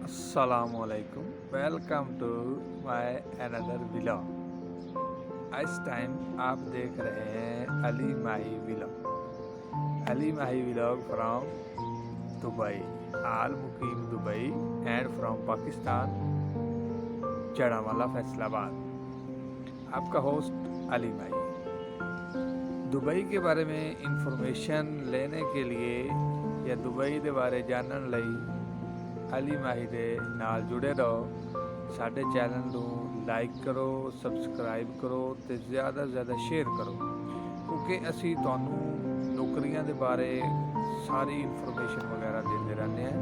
Assalamualaikum. Welcome to my another vlog. इस time आप देख रहे हैं Ali Mahi vlog from Dubai, आल मुकीम Dubai and from Pakistan, Jaranwala Faisalabad. आपका होस्ट अली माही। दुबई के बारे में इंफॉर्मेशन लेने के लिए या दुबई के बारे जानने ਲਈ अली माही ਦੇ ਨਾਲ ਜੁੜੇ ਰਹੋ। ਸਾਡੇ ਚੈਨਲ ਨੂੰ ਲਾਈਕ ਕਰੋ, ਸਬਸਕ੍ਰਾਈਬ ਕਰੋ ਤੇ ਜ਼ਿਆਦਾ ਤੋਂ ਜ਼ਿਆਦਾ ਸ਼ੇਅਰ ਕਰੋ, ਕਿਉਂਕਿ ਅਸੀਂ ਤੁਹਾਨੂੰ ਨੌਕਰੀਆਂ ਦੇ ਬਾਰੇ ਸਾਰੀ ਇਨਫੋਰਮੇਸ਼ਨ ਵਗੈरह देते रहते हैं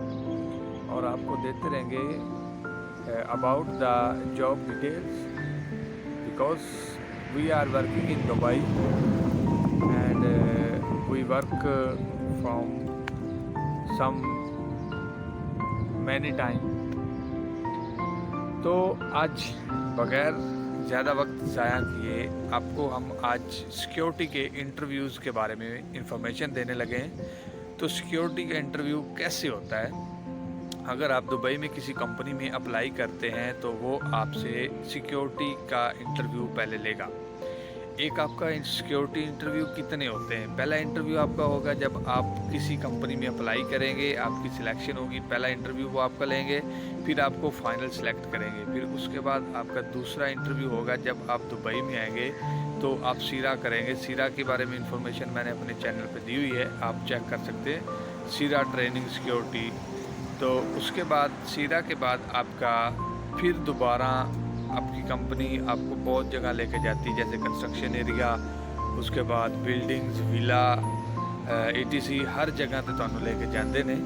और आपको देते रहेंगे about the job details, because we are working in Dubai and we work from some many time. तो आज बगैर ज़्यादा वक्त ज़ाया किए आपको हम आज सिक्योरिटी के इंटरव्यूज़ के बारे में इंफॉर्मेशन देने लगे हैं। तो सिक्योरिटी का इंटरव्यू कैसे होता है? अगर आप दुबई में किसी कंपनी में अप्लाई करते हैं तो वो आपसे सिक्योरिटी का इंटरव्यू पहले लेगा। एक आपका सिक्योरिटी इंटरव्यू कितने होते हैं? पहला इंटरव्यू आपका होगा जब आप किसी कंपनी में अप्लाई करेंगे, आपकी सिलेक्शन होगी, पहला इंटरव्यू वो आपका लेंगे, फिर आपको फाइनल सेलेक्ट करेंगे। फिर उसके बाद आपका दूसरा इंटरव्यू होगा जब आप दुबई में आएंगे तो आप सीरा करेंगे। सीरा के बारे में इंफॉर्मेशन मैंने अपने चैनल पे दी हुई है, आप चेक कर सकते हैं, सीरा ट्रेनिंग सिक्योरिटी। तो उसके बाद सीरा के बाद आपका फिर दोबारा आपकी कंपनी आपको बहुत जगह लेके जाती है, जैसे कंस्ट्रक्शन एरिया, उसके बाद बिल्डिंग्स, विला, ETC हर जगह ते तुहानू लेके जाते हैं।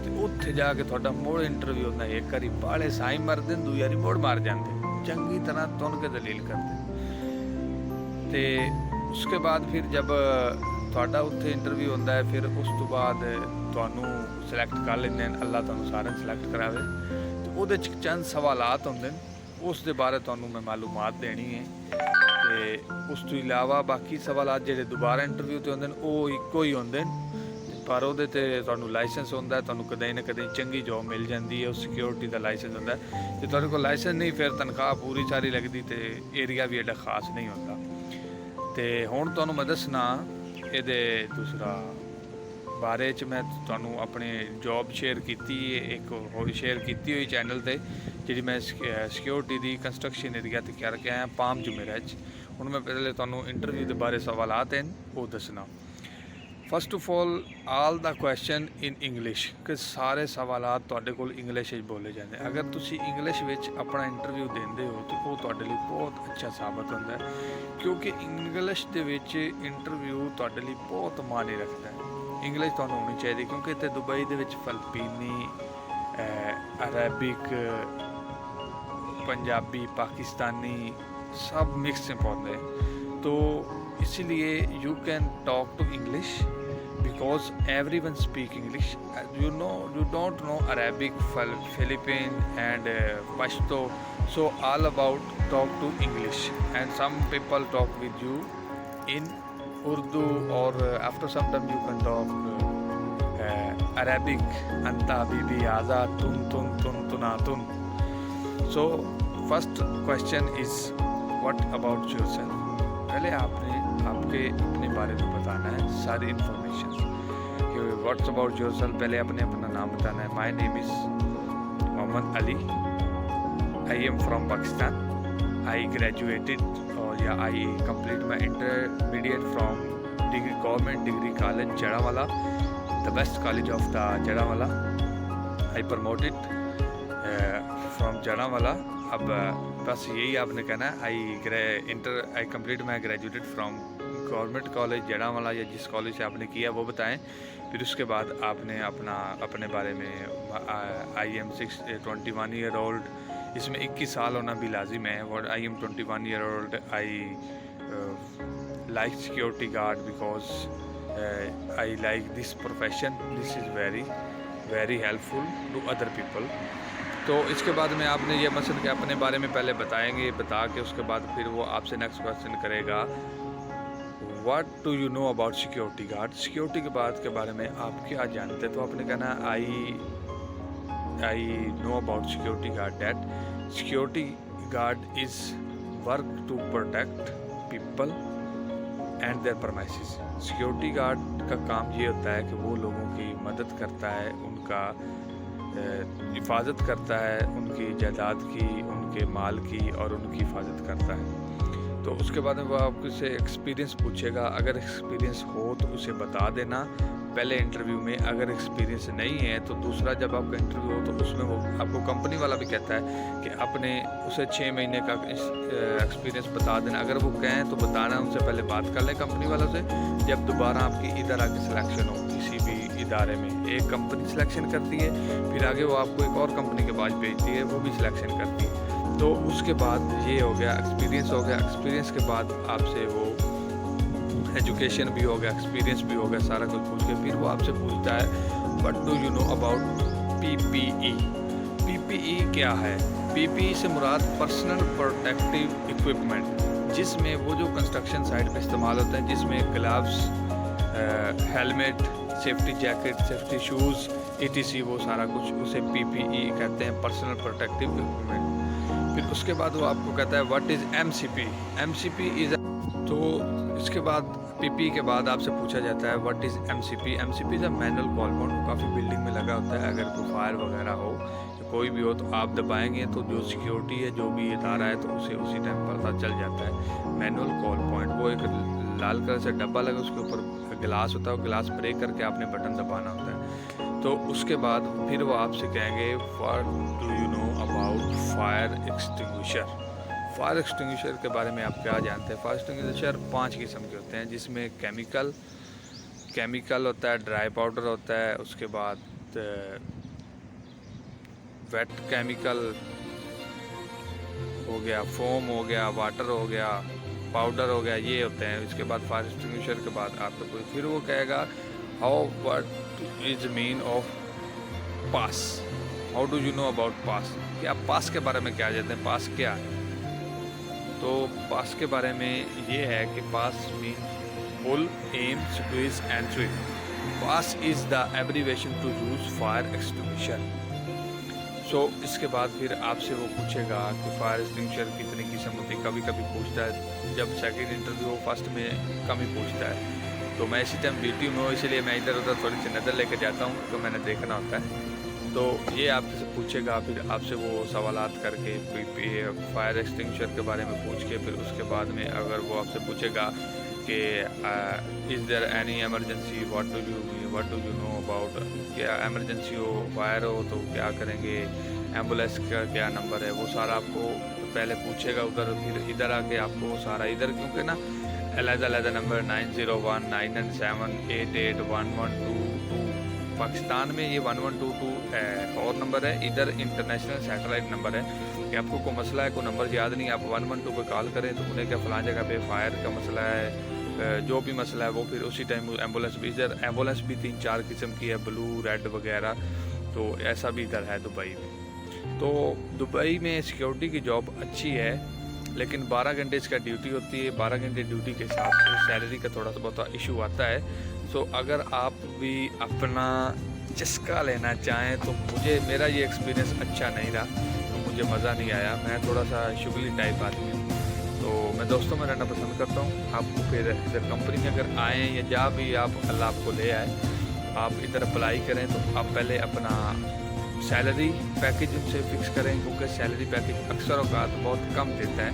तो उत्थे जाके तुहाडा मोड़ इंटरव्यू होंदा है। एक बारी बाले साई मारदे, दूई बारी मोड़ मार जाते, चंगी तरह तुन के दलील करते। तो उसके बाद फिर जब तुहाडा उत्थे इंटरव्यू होंदा है, फिर उस तो बाद तुहानू सिलेक्ट कर लेंदे हैं, अल्लाह तुहानू सारे सिलेक्ट करावे। तो उहदे च चंद सवालात होंदे ने, उस दे बारे तुहानू मैं मालूमात देनी है। तो उस तो इलावा बाकी सवालात जिहड़े दोबारा इंटरव्यू ते होंदे ने ओह इक्को ही होंदे ने, पर उहदे ते तुहानू लाइसेंस होंदा है, तुहानू कदे ना कदे चंगी जॉब मिल जाती है। उस सिक्योरिटी का लाइसेंस होंदा है। जे तुहाडे कोल लाइसेंस नहीं, फिर तनख्वाह पूरी सारी लगदी ते एरिया भी एडा खास नहीं होंदा। तो हुण तुहानू मैं दसना इहदे दूसरा बारे च मैं तुहानू अपने जॉब शेयर की, एक होर शेयर की हुई चैनल ते, जी मैं सिक्योरिटी दी कंस्ट्रक्शन एरिया ते क्या रखे आया पाम जुमेरा। हुण मैं पहले तुहानू इंटरव्यू के बारे सवालात हैं वो दसना। First of all the question in English, कि सारे सवालात तुहाडे कोल इंग्लिश बोले जाते हैं। अगर तुसी इंग्लिश विच अपना इंटरव्यू देंदे हो तो वो तुहाडे लई बहुत अच्छा साबित होंदा है, क्योंकि इंग्लिश दे विच इंटरव्यू तुहाडे लई बहुत मायने रखता है। इंग्लिश तुहानू होनी चाहिए, क्योंकि इत्थे दुबई दे विच फिलिपीनी, अरेबिक, पंजाबी, पाकिस्तानी सब मिक्स पौधे हैं। तो इसीलिए you can talk to English because every one speak English. You don't know Arabic, Philippine and Pashto, so all about talk to English and some people talk with you in Urdu, or after some time you can talk Arabic, anta bibi aza tun tun tun tunatun. So first question is what about yourself? पहले आपने आपके अपने बारे में बताना है सारी information. What's about yourself, पहले आपने अपना नाम बताना है। My name is Mohammad Ali, I am from Pakistan, I graduated या I complete my intermediate from government degree college Jaranwala, the best college of the Jaranwala. I promoted from Jaranwala. अब बस यही आपने कहना है, I complete my graduated from government college Jaranwala, या जिस college से आपने किया वो बताएं। फिर उसके बाद आपने अपने बारे में आई एम 21 ईयर ओल्ड, इसमें 21 साल होना भी लाजिम है। और I am 21 year old, I like security guard because I like this profession, this is very helpful to other people. तो इसके बाद में आपने ये मसलन कि अपने बारे में पहले बताएंगे, बता के उसके बाद फिर वो आपसे नेक्स्ट क्वेश्चन करेगा what do you know about security guard. Security guard के बारे में आप क्या जानते हैं? तो आपने कहना आई know about security guard that security guard is work to protect people and their premises. Security guard का काम ये होता है कि वो लोगों की मदद करता है, उनका हिफाजत करता है, उनकी जायदाद की, उनके माल की और उनकी हिफाजत करता है। तो उसके बाद में वो आपसे एक्सपीरियंस पूछेगा, अगर एक्सपीरियंस हो तो उसे बता देना पहले इंटरव्यू में। अगर एक्सपीरियंस नहीं है तो दूसरा जब आपका इंटरव्यू हो तो उसमें वो आपको कंपनी वाला भी कहता है कि आपने उसे 6 महीने का एक्सपीरियंस बता देना। अगर वो कहें तो बताना, उनसे पहले बात कर लें कंपनी वालों से। जब दोबारा आपकी इधर आके सिलेक्शन हो किसी भी इदारे में, एक कंपनी सिलेक्शन करती है, फिर आगे वो आपको एक और कंपनी के पास भेजती है, वो भी सिलेक्शन करती है। तो उसके बाद ये हो गया, एक्सपीरियंस हो गया। एक्सपीरियंस के बाद आपसे वो एजुकेशन भी हो गया, एक्सपीरियंस भी हो गया, सारा कुछ पूछ के फिर वो आपसे पूछता है what do you know about PPE। PPE क्या है? PPE से मुराद पर्सनल प्रोटेक्टिव इक्विपमेंट, जिसमें वो जो कंस्ट्रक्शन साइट पे इस्तेमाल होते हैं, जिसमें gloves, helmet, safety jacket, safety shoes ETC, वो सारा कुछ उसे PPE कहते हैं, पर्सनल प्रोटेक्टिव इक्विपमेंट। फिर उसके बाद वो आपको कहता है what is MCP। MCP is, तो इसके बाद PPE के बाद आपसे पूछा जाता है what is MCP। MCP is a manual call point, काफ़ी बिल्डिंग में लगा होता है। अगर कोई फायर वगैरह हो या कोई भी हो तो आप दबाएंगे तो जो सिक्योरिटी है, जो भी इदारा है, तो उसे उसी टाइम पता चल जाता है। मैनुअल कॉल पॉइंट, वो एक लाल कलर से डब्बा लगा, उसके ऊपर गिलास होता है, वो गिलास ब्रेक करके आपने बटन दबाना होता है। तो उसके बाद फिर वो आपसे कहेंगे what do you know about fire extinguisher. Fire extinguisher के बारे में आप क्या जानते हैं? फायर एक्सटिंग्विशर 5 किस्म के होते हैं, जिसमें केमिकल होता है, ड्राई पाउडर होता है, उसके बाद वेट केमिकल हो गया, फोम हो गया, वाटर हो गया, पाउडर हो गया, ये होते हैं। इसके बाद फायर एक्सटिंग्विशर के बाद आपको कोई फिर वो कहेगा how what is mean of PASS, how do you know about PASS, कि आप पास के बारे में क्या जानते हैं, पास क्या है? तो पास के बारे में ये है कि PASS mean pull, aim, squeeze and thrill. PASS is the abbreviation to use fire extinguisher. So इसके बाद फिर आपसे वो पूछेगा कि फायर एक्सटिंग्विशर कितनी किस्म होती है। कभी कभी पूछता है, जब सेकंड इंटरव्यू हो, फर्स्ट में कम ही पूछता है। तो मैं इसी टाइम ड्यूटी में हूँ, इसलिए मैं इधर उधर थोड़ी सी नज़र लेकर जाता हूँ, तो मैंने देखना होता है। तो ये आपसे पूछेगा, फिर आपसे वो सवालात करके फायर एक्सटिंग्विशर के बारे में पूछ के, फिर उसके बाद में अगर वो आपसे पूछेगा कि is there any emergency, what do you know about, क्या एमरजेंसी हो, फायर हो तो क्या करेंगे, एम्बुलेंस का क्या नंबर है, वो सारा आपको पहले पूछेगा उधर। फिर इधर आके आपको सारा इधर, क्योंकि ना अलग नंबर 901 997 881122, पाकिस्तान में ये 1122 और नंबर है, इधर इंटरनेशनल सैटेलाइट नंबर है। कि आपको कोई मसला है, कोई नंबर याद नहीं, आप 112 पे कॉल करें तो उन्हें क्या फ़लाँ जगह पे फायर का मसला है, जो भी मसला है वो फिर उसी टाइम एम्बुलेंस भी, इधर एम्बुलेंस भी 3-4 किस्म की है, ब्लू, रेड वगैरह। तो ऐसा भी इधर है दुबई में। तो दुबई में सिक्योरिटी की जॉब अच्छी है, लेकिन 12 घंटे इसका ड्यूटी होती है। 12 घंटे ड्यूटी के हिसाब से सैलरी का थोड़ा सा बहुत इशू आता है। सो अगर आप भी अपना चस्का लेना चाहें तो मेरा ये एक्सपीरियंस अच्छा नहीं रहा, तो मुझे मज़ा नहीं आया। मैं थोड़ा सा शुगली टाइप आदमी हूँ, तो मैं दोस्तों में रहना पसंद करता हूँ। आपको फिर इधर कंपनी में अगर आएँ या जहाँ भी आप अल्लाह आपको ले आए, आप इधर अप्लाई करें तो आप पहले अपना सैलरी पैकेज उनसे फिक्स करें, क्योंकि सैलरी पैकेज अक्सर औकात बहुत कम देता है।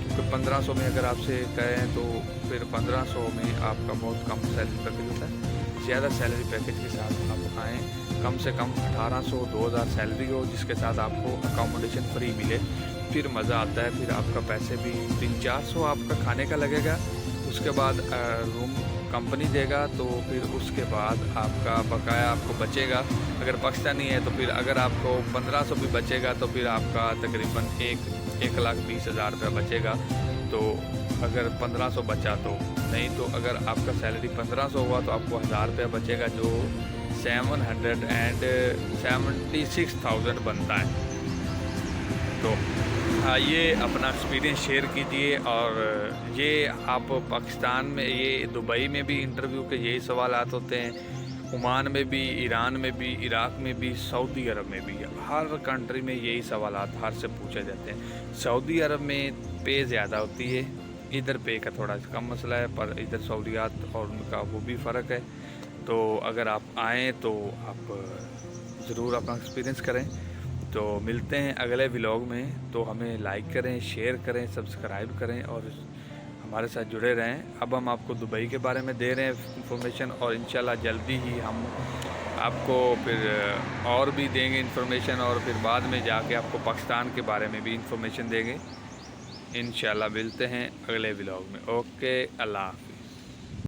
क्योंकि 1500 में अगर आपसे कहें तो फिर 1500 में आपका बहुत कम सैलरी पैकेज होता है। ज़्यादा सैलरी पैकेज के साथ आप आएँ, कम से कम 1800-2000 सैलरी हो, जिसके साथ आपको अकोमोडेशन फ्री मिले, फिर मज़ा आता है। फिर आपका पैसे भी 300-400 आपका खाने का लगेगा, उसके बाद रूम कंपनी देगा, तो फिर उसके बाद आपका बकाया आपको बचेगा। अगर पाकिस्तानी है तो फिर अगर आपको 1500 भी बचेगा तो फिर आपका तकरीबन 1,20,000 रुपये बचेगा। तो अगर 1500 बचा तो नहीं, तो अगर आपका सैलरी 1500 हुआ तो आपको 1000 रुपये बचेगा, जो 776,000 बनता है। तो ये अपना एक्सपीरियंस शेयर कीजिए। और ये आप पाकिस्तान में, ये दुबई में भी इंटरव्यू के यही सवालात होते हैं, ओमान में भी, ईरान में भी, इराक में भी, सऊदी अरब में भी, हर कंट्री में यही सवालात हर से पूछे जाते हैं। सऊदी अरब में पे ज़्यादा होती है, इधर पे का थोड़ा कम मसला है, पर इधर सहूलियात और उनका वो भी फ़र्क है। तो अगर आप आएँ तो आप ज़रूर अपना एक्सपीरियंस करें। तो मिलते हैं अगले व्लॉग में। तो हमें लाइक करें, शेयर करें, सब्सक्राइब करें और हमारे साथ जुड़े रहें। अब हम आपको दुबई के बारे में दे रहे हैं इंफॉर्मेशन, और इंशाल्लाह जल्दी ही हम आपको फिर और भी देंगे इंफॉर्मेशन, और फिर बाद में जाके आपको पाकिस्तान के बारे में भी इंफॉर्मेशन देंगे। इंशाल्लाह मिलते हैं अगले व्लॉग में। ओके, अल्लाह।